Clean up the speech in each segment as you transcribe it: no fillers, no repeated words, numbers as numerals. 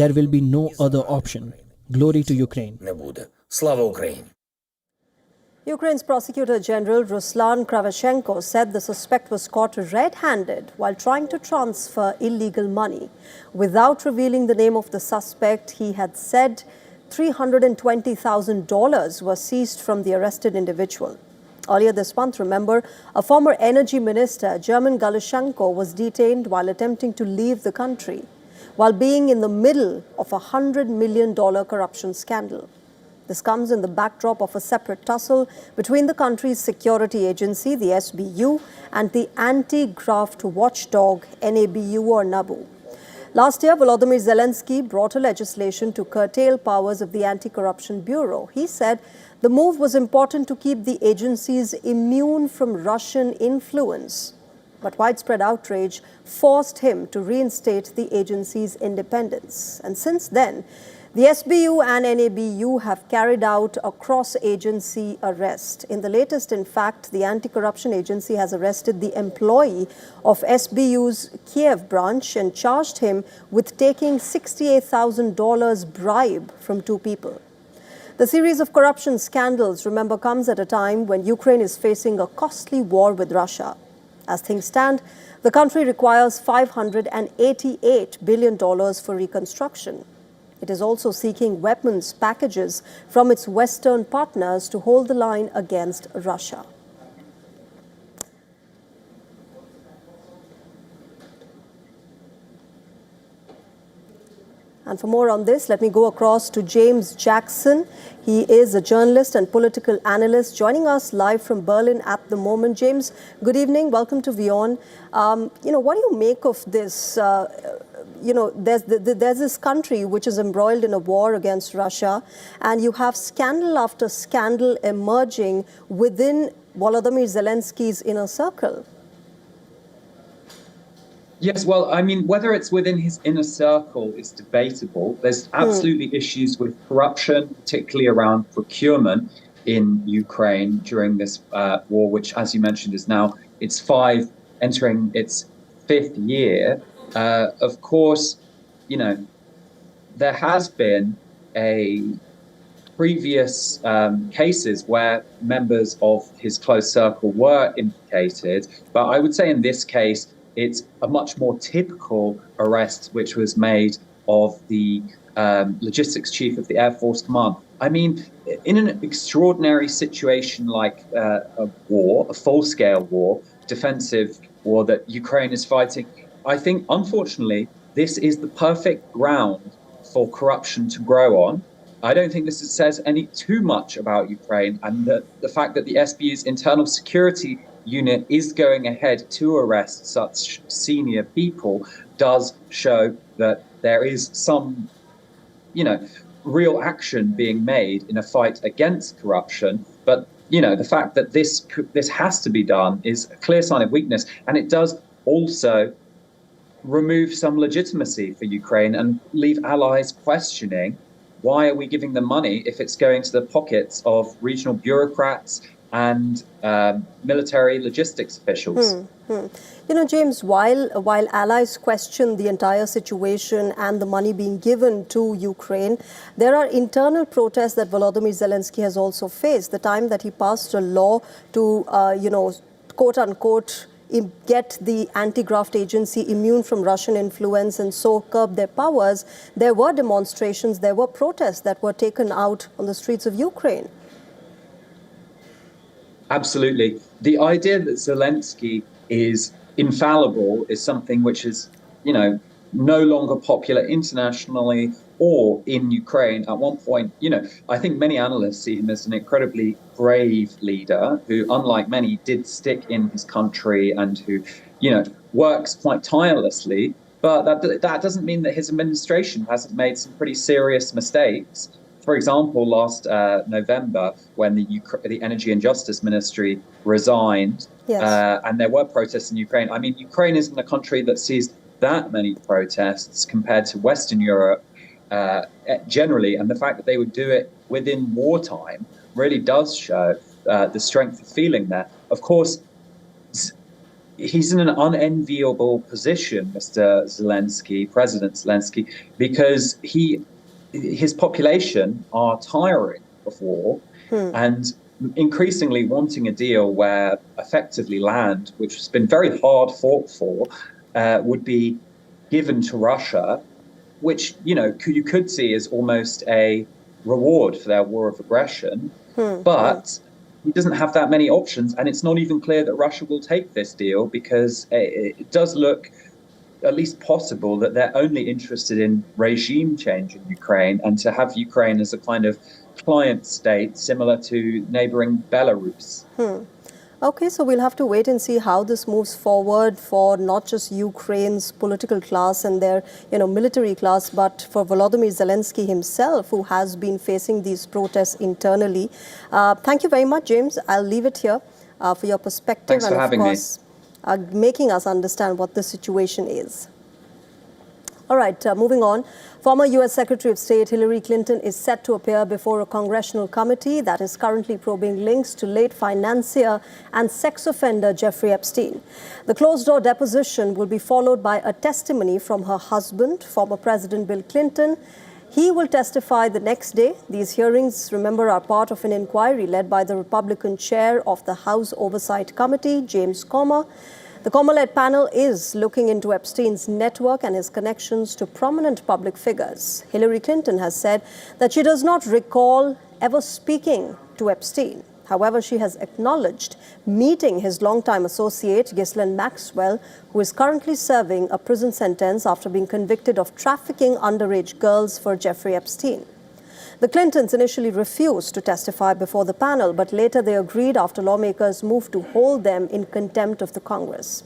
There will be no other option. Glory to Ukraine. Не буде. Слава Україні! Ukraine's Prosecutor General Ruslan Kravchenko said the suspect was caught red-handed while trying to transfer illegal money. Without revealing the name of the suspect, he had said $320,000 was seized from the arrested individual. Earlier this month, remember, a former energy minister, German Galushenko, was detained while attempting to leave the country, while being in the middle of a $100 million corruption scandal. This comes in the backdrop of a separate tussle between the country's security agency, the SBU, and the anti-graft watchdog, NABU or NABU. Last year, Volodymyr Zelensky brought a legislation to curtail powers of the Anti-Corruption Bureau. He said the move was important to keep the agencies immune from Russian influence. But widespread outrage forced him to reinstate the agency's independence. And since then, the SBU and NABU have carried out a cross-agency arrest. In the latest, in fact, the anti-corruption agency has arrested the employee of SBU's Kiev branch and charged him with taking $68,000 bribe from two people. The series of corruption scandals, remember, comes at a time when Ukraine is facing a costly war with Russia. As things stand, the country requires $588 billion for reconstruction. It is also seeking weapons packages from its Western partners to hold the line against Russia. And for more on this, let me go across to James Jackson. He is a journalist and political analyst joining us live from Berlin at the moment. James, good evening. Welcome to WION. What do you make of this? There's this country which is embroiled in a war against Russia, and you have scandal after scandal emerging within Volodymyr Zelensky's inner circle. Yes, well, I mean, whether it's within his inner circle is debatable. There's absolutely issues with corruption, particularly around procurement in Ukraine during this war, which, as you mentioned, is now entering its fifth year. Of course, there has been previous cases where members of his close circle were implicated, but I would say in this case, it's a much more typical arrest, which was made of the logistics chief of the Air Force Command. I mean, in an extraordinary situation like a full-scale war, defensive war that Ukraine is fighting, I think, unfortunately, this is the perfect ground for corruption to grow on. I don't think this says too much about Ukraine, and the fact that the SBU's internal security unit is going ahead to arrest such senior people does show that there is some, real action being made in a fight against corruption. But, the fact that this has to be done is a clear sign of weakness, and it does also remove some legitimacy for Ukraine and leave allies questioning, why are we giving them money if it's going to the pockets of regional bureaucrats and military logistics officials? James, while allies question the entire situation and the money being given to Ukraine, there are internal protests that Volodymyr Zelensky has also faced. The time that he passed a law to, quote unquote, get the anti-graft agency immune from Russian influence and so curb their powers, there were demonstrations, there were protests that were taken out on the streets of Ukraine. Absolutely. The idea that Zelensky is infallible is something which is, no longer popular internationally or in Ukraine. At one point, I think many analysts see him as an incredibly brave leader who, unlike many, did stick in his country and who, works quite tirelessly. But that doesn't mean that his administration hasn't made some pretty serious mistakes. For example, last November, when the Energy and Justice Ministry resigned, and there were protests in Ukraine. I mean, Ukraine isn't a country that sees that many protests compared to Western Europe generally. And the fact that they would do it within wartime really does show the strength of feeling there. Of course, he's in an unenviable position, Mr. Zelensky, President Zelensky, because his population are tiring of war and increasingly wanting a deal where effectively land, which has been very hard fought for, would be given to Russia, which you could see as almost a reward for their war of aggression. But he doesn't have that many options, and it's not even clear that Russia will take this deal, because it does look at least possible that they're only interested in regime change in Ukraine, and to have Ukraine as a kind of client state similar to neighboring Belarus. Okay, so we'll have to wait and see how this moves forward for not just Ukraine's political class and their, military class, but for Volodymyr Zelensky himself, who has been facing these protests internally. Thank you very much, James. I'll leave it here for your perspective. Thanks for having me. Making us understand what the situation is. All right, moving on. Former U.S. Secretary of State Hillary Clinton is set to appear before a congressional committee that is currently probing links to late financier and sex offender Jeffrey Epstein. The closed-door deposition will be followed by a testimony from her husband, former President Bill Clinton. He will testify the next day. These hearings, remember, are part of an inquiry led by the Republican chair of the House Oversight Committee, James Comer. The Comer-led panel is looking into Epstein's network and his connections to prominent public figures. Hillary Clinton has said that she does not recall ever speaking to Epstein. However, she has acknowledged meeting his longtime associate, Ghislaine Maxwell, who is currently serving a prison sentence after being convicted of trafficking underage girls for Jeffrey Epstein. The Clintons initially refused to testify before the panel, but later they agreed after lawmakers moved to hold them in contempt of the Congress.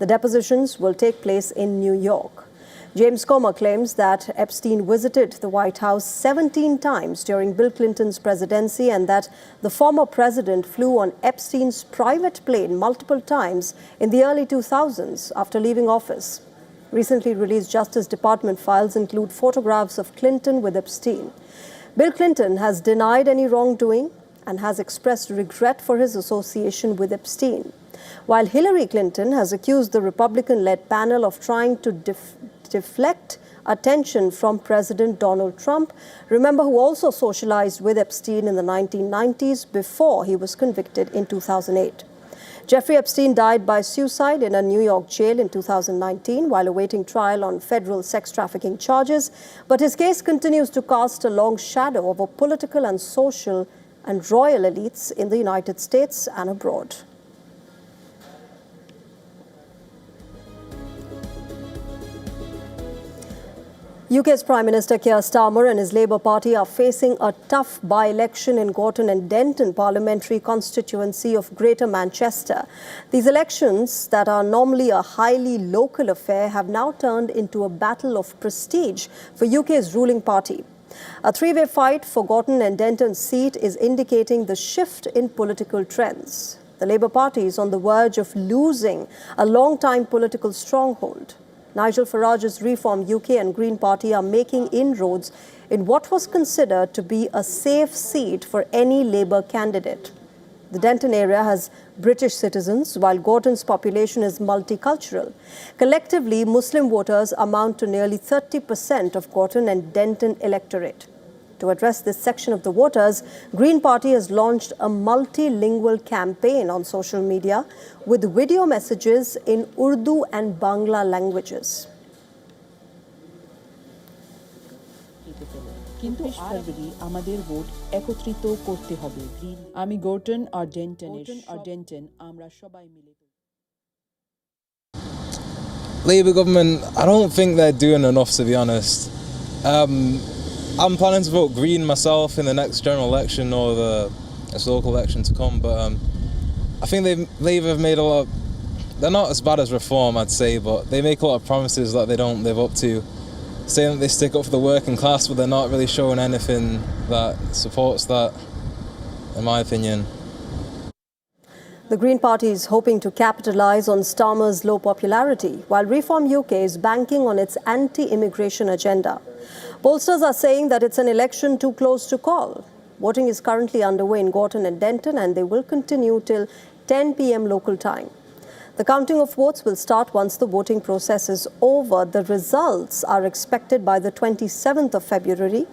The depositions will take place in New York. James Comer claims that Epstein visited the White House 17 times during Bill Clinton's presidency and that the former president flew on Epstein's private plane multiple times in the early 2000s after leaving office. Recently released Justice Department files include photographs of Clinton with Epstein. Bill Clinton has denied any wrongdoing and has expressed regret for his association with Epstein, while Hillary Clinton has accused the Republican-led panel of trying to deflect attention from President Donald Trump, remember, who also socialized with Epstein in the 1990s before he was convicted in 2008. Jeffrey Epstein died by suicide in a New York jail in 2019 while awaiting trial on federal sex trafficking charges, but his case continues to cast a long shadow over political and social and royal elites in the United States and abroad. UK's Prime Minister Keir Starmer and his Labour Party are facing a tough by-election in Gorton and Denton parliamentary constituency of Greater Manchester. These elections that are normally a highly local affair have now turned into a battle of prestige for UK's ruling party. A three-way fight for Gorton and Denton's seat is indicating the shift in political trends. The Labour Party is on the verge of losing a long-time political stronghold. Nigel Farage's Reform UK and Green Party are making inroads in what was considered to be a safe seat for any Labour candidate. The Denton area has British citizens, while Gorton's population is multicultural. Collectively, Muslim voters amount to nearly 30% of Gorton and Denton electorate. To address this section of the voters, Green Party has launched a multilingual campaign on social media with video messages in Urdu and Bangla languages. কিন্তু ফেব্রুয়ারি আমাদের vote একত্রিত করতে হবে। আমি গর্টন আর ডেন্টন আমরা সবাই মিলে। Labour government, I don't think they're doing enough, to be honest. I'm planning to vote Green myself in the next general election or the local election to come, but I think Labour have made a lot. They're not as bad as Reform, I'd say, but they make a lot of promises that they don't live up to, saying that they stick up for the working class, but they're not really showing anything that supports that, in my opinion. The Green Party is hoping to capitalise on Starmer's low popularity, while Reform UK is banking on its anti-immigration agenda. Pollsters are saying that it's an election too close to call. Voting is currently underway in Gorton and Denton, and they will continue till 10 p.m. local time. The counting of votes will start once the voting process is over. The results are expected by the 27th of February.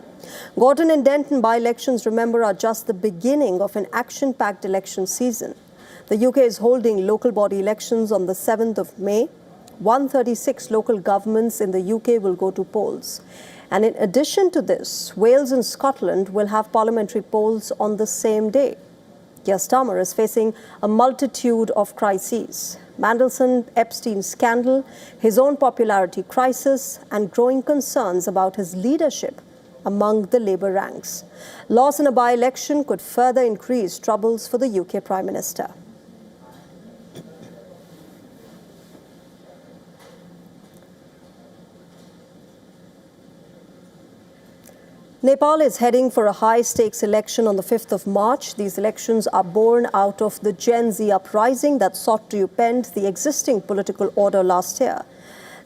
Gorton and Denton by-elections, remember, are just the beginning of an action-packed election season. The UK is holding local body elections on the 7th of May. 136 local governments in the UK will go to polls. And in addition to this, Wales and Scotland will have parliamentary polls on the same day. Keir Starmer is facing a multitude of crises. Mandelson Epstein scandal, his own popularity crisis, and growing concerns about his leadership among the Labour ranks. Loss in a by-election could further increase troubles for the UK Prime Minister. Nepal is heading for a high-stakes election on the 5th of March. These elections are born out of the Gen Z uprising that sought to upend the existing political order last year.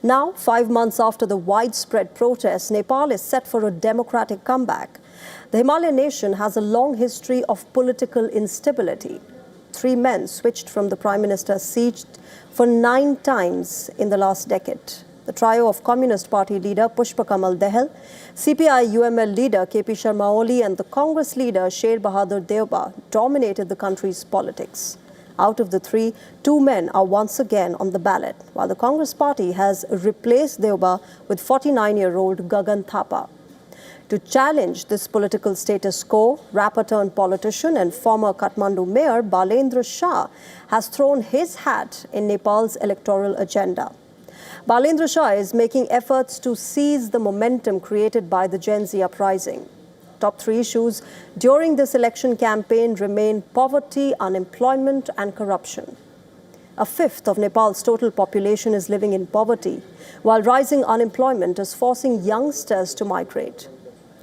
Now, 5 months after the widespread protests, Nepal is set for a democratic comeback. The Himalayan nation has a long history of political instability. 3 men switched from the Prime Minister's seat for 9 times in the last decade. The trio of Communist Party leader Pushpa Kamal Dahal, CPI-UML leader KP Sharma Oli and the Congress leader Sher Bahadur Deuba dominated the country's politics. Out of the 3, 2 men are once again on the ballot, while the Congress party has replaced Deuba with 49-year-old Gagan Thapa. To challenge this political status quo, rapper-turned-politician and former Kathmandu mayor Balendra Shah has thrown his hat in Nepal's electoral agenda. Balendra Shah is making efforts to seize the momentum created by the Gen Z uprising. Top 3 issues during this election campaign remain poverty, unemployment and corruption. A fifth of Nepal's total population is living in poverty, while rising unemployment is forcing youngsters to migrate.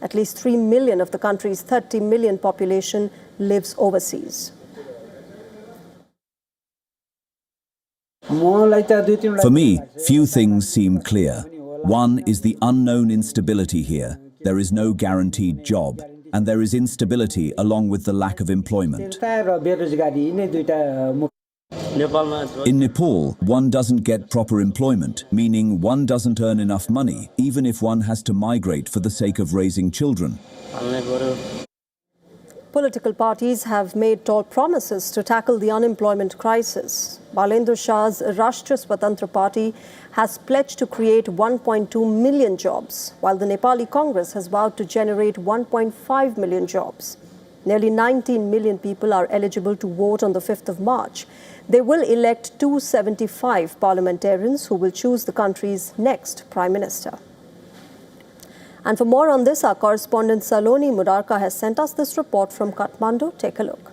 At least 3 million of the country's 30 million population lives overseas. For me, few things seem clear. One is the unknown instability here. There is no guaranteed job, and there is instability along with the lack of employment. In Nepal, one doesn't get proper employment, meaning one doesn't earn enough money, even if one has to migrate for the sake of raising children. Political parties have made tall promises to tackle the unemployment crisis. Balendra Shah's Rashtriya Swatantra Party has pledged to create 1.2 million jobs, while the Nepali Congress has vowed to generate 1.5 million jobs. Nearly 19 million people are eligible to vote on the 5th of March. They will elect 275 parliamentarians who will choose the country's next Prime Minister. And for more on this, our correspondent Saloni Murarka has sent us this report from Kathmandu. Take a look.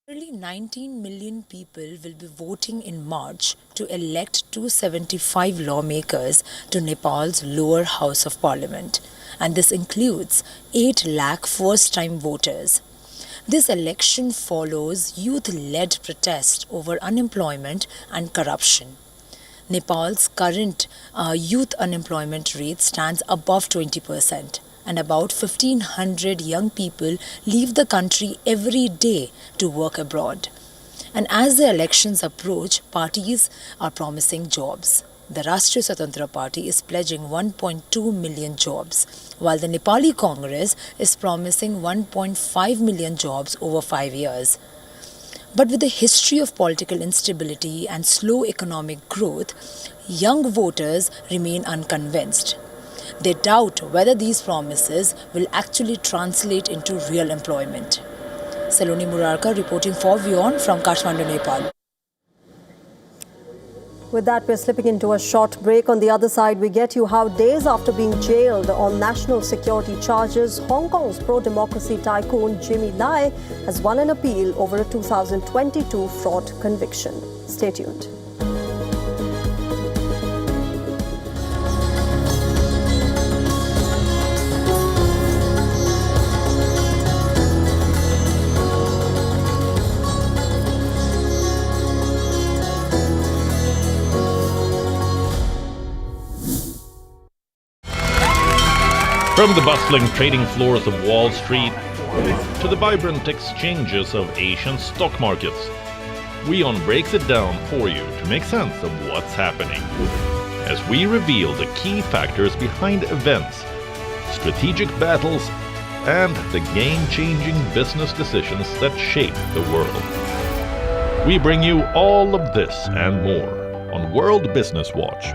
Nearly 19 million people will be voting in March to elect 275 lawmakers to Nepal's lower house of parliament. And this includes 8 lakh first-time voters. This election follows youth-led protest over unemployment and corruption. Nepal's current youth unemployment rate stands above 20%, and about 1,500 young people leave the country every day to work abroad. And as the elections approach, parties are promising jobs. The Rashtriya Swatantra Party is pledging 1.2 million jobs, while the Nepali Congress is promising 1.5 million jobs over 5 years. But with a history of political instability and slow economic growth, young voters remain unconvinced. They doubt whether these promises will actually translate into real employment. Saloni Murarka reporting for WION from Kathmandu, Nepal. With that, we're slipping into a short break. On the other side, we get you how days after being jailed on national security charges, Hong Kong's pro-democracy tycoon Jimmy Lai has won an appeal over a 2022 fraud conviction. Stay tuned. From the bustling trading floors of Wall Street to the vibrant exchanges of Asian stock markets, WION breaks it down for you to make sense of what's happening, as we reveal the key factors behind events, strategic battles, and the game-changing business decisions that shape the world. We bring you all of this and more on World Business Watch.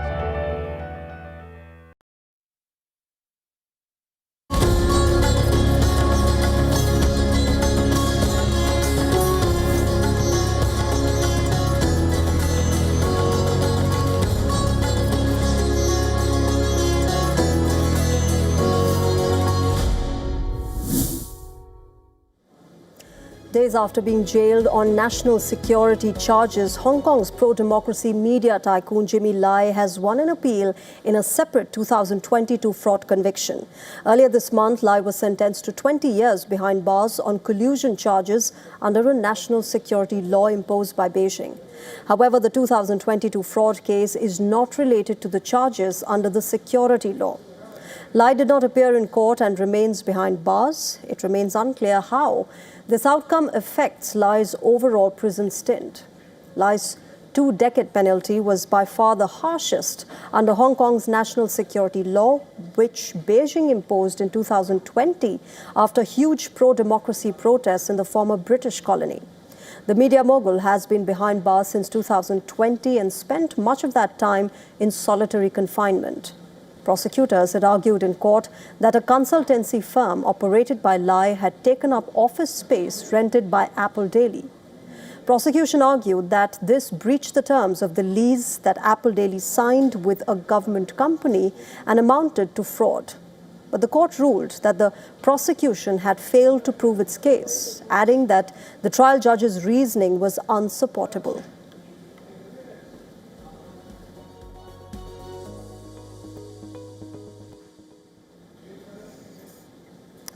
Days after being jailed on national security charges, Hong Kong's pro-democracy media tycoon Jimmy Lai has won an appeal in a separate 2022 fraud conviction. Earlier this month, Lai was sentenced to 20 years behind bars on collusion charges under a national security law imposed by Beijing. However, the 2022 fraud case is not related to the charges under the security law. Lai did not appear in court and remains behind bars. It remains unclear how this outcome affects Lai's overall prison stint. Lai's 2-decade penalty was by far the harshest under Hong Kong's national security law, which Beijing imposed in 2020 after huge pro-democracy protests in the former British colony. The media mogul has been behind bars since 2020 and spent much of that time in solitary confinement. Prosecutors had argued in court that a consultancy firm operated by Lai had taken up office space rented by Apple Daily. Prosecution argued that this breached the terms of the lease that Apple Daily signed with a government company and amounted to fraud. But the court ruled that the prosecution had failed to prove its case, adding that the trial judge's reasoning was unsupportable.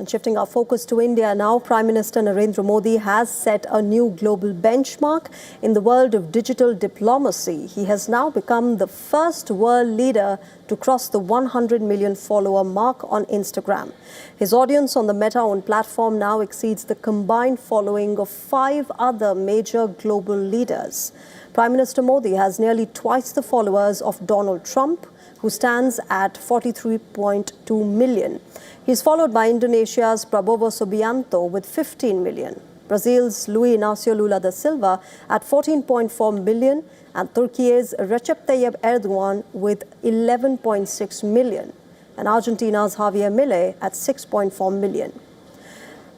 And shifting our focus to India now, Prime Minister Narendra Modi has set a new global benchmark in the world of digital diplomacy. He has now become the first world leader to cross the 100 million follower mark on Instagram. His audience on the Meta-owned platform now exceeds the combined following of 5 other major global leaders. Prime Minister Modi has nearly twice the followers of Donald Trump, who stands at 43.2 million. He's followed by Indonesia's Prabowo Subianto with 15 million, Brazil's Luiz Inácio Lula da Silva at 14.4 million, and Turkey's Recep Tayyip Erdogan with 11.6 million, and Argentina's Javier Milei at 6.4 million.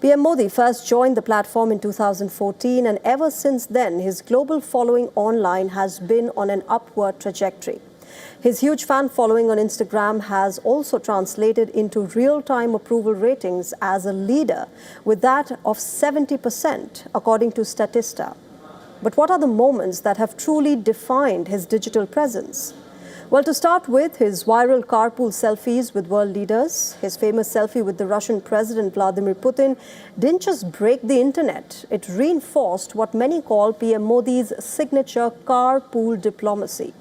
PM Modi first joined the platform in 2014, and ever since then, his global following online has been on an upward trajectory. His huge fan following on Instagram has also translated into real-time approval ratings as a leader, with that of 70%, according to Statista. But what are the moments that have truly defined his digital presence? Well, to start with, his viral carpool selfies with world leaders. His famous selfie with the Russian President Vladimir Putin didn't just break the internet. It reinforced what many call PM Modi's signature carpool diplomacy.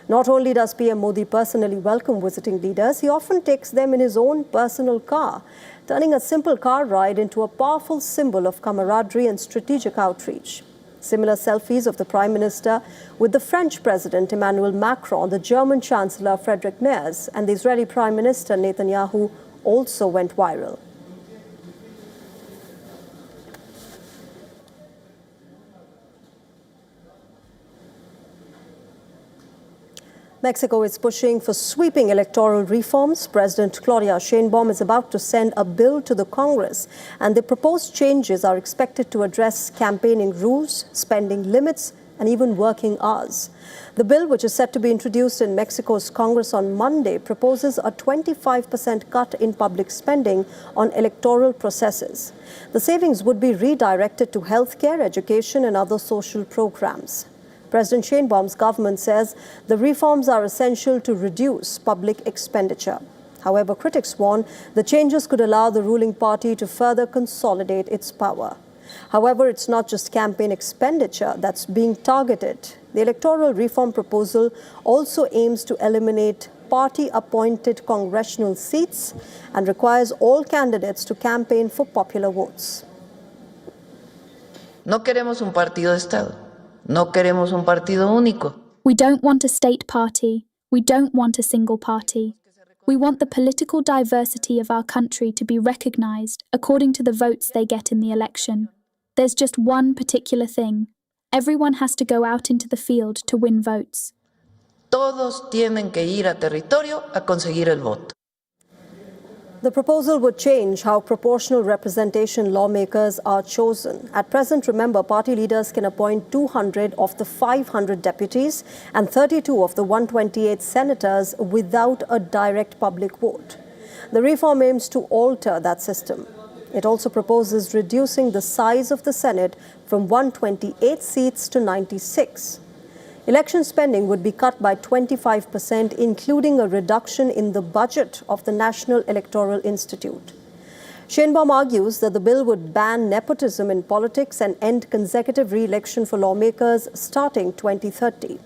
Not only does PM Modi personally welcome visiting leaders, he often takes them in his own personal car, turning a simple car ride into a powerful symbol of camaraderie and strategic outreach. Similar selfies of the Prime Minister with the French President Emmanuel Macron, the German Chancellor Friedrich Merz, and the Israeli Prime Minister Netanyahu also went viral. Mexico is pushing for sweeping electoral reforms. President Claudia Sheinbaum is about to send a bill to the Congress, and the proposed changes are expected to address campaigning rules, spending limits, and even working hours. The bill, which is set to be introduced in Mexico's Congress on Monday, proposes a 25% cut in public spending on electoral processes. The savings would be redirected to healthcare, education, and other social programs. President Sheinbaum's government says the reforms are essential to reduce public expenditure. However, critics warn the changes could allow the ruling party to further consolidate its power. However, it's not just campaign expenditure that's being targeted. The electoral reform proposal also aims to eliminate party-appointed congressional seats and requires all candidates to campaign for popular votes. No queremos un partido de Estado. No queremos un partido único. We don't want a state party. We don't want a single party. We want the political diversity of our country to be recognized according to the votes they get in the election. There's just one particular thing. Everyone has to go out into the field to win votes. Todos tienen que ir a territorio a conseguir el voto. The proposal would change how proportional representation lawmakers are chosen. At present, remember, party leaders can appoint 200 of the 500 deputies and 32 of the 128 senators without a direct public vote. The reform aims to alter that system. It also proposes reducing the size of the Senate from 128 seats to 96. Election spending would be cut by 25%, including a reduction in the budget of the National Electoral Institute. Sheinbaum argues that the bill would ban nepotism in politics and end consecutive re-election for lawmakers starting 2030.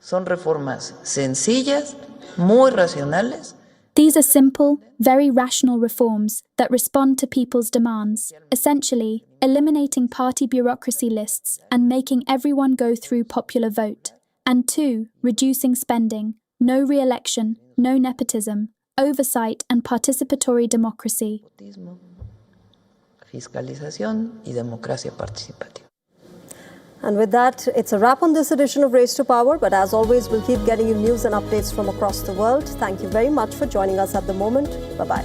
Son reformas sencillas, muy racionales. These are simple, very rational reforms that respond to people's demands, essentially eliminating party bureaucracy lists and making everyone go through popular vote. And 2, reducing spending, no re-election, no nepotism, oversight and participatory democracy. Fiscalización y democracia participativa. And with that, it's a wrap on this edition of Race to Power. But as always, we'll keep getting you news and updates from across the world. Thank you very much for joining us at the moment. Bye-bye.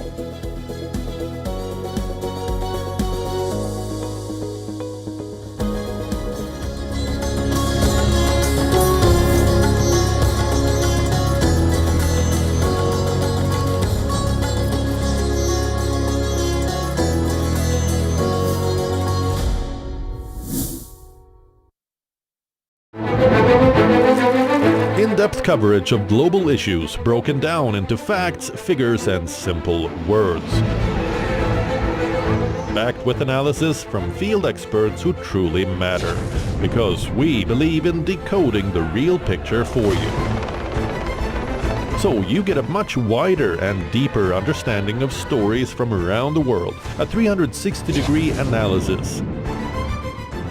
In-depth coverage of global issues broken down into facts, figures, and simple words. Backed with analysis from field experts who truly matter, because we believe in decoding the real picture for you. So you get a much wider and deeper understanding of stories from around the world, a 360-degree analysis.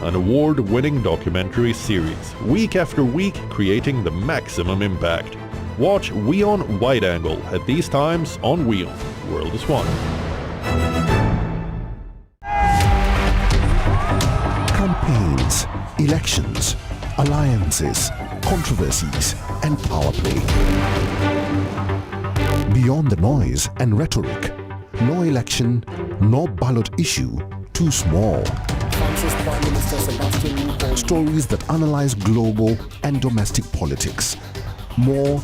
An award-winning documentary series, week after week creating the maximum impact. Watch WION Wide Angle at these times on WION. World is One. Campaigns, elections, alliances, controversies, and power play. Beyond the noise and rhetoric, no election, no ballot issue too small. Stories that analyze global and domestic politics. More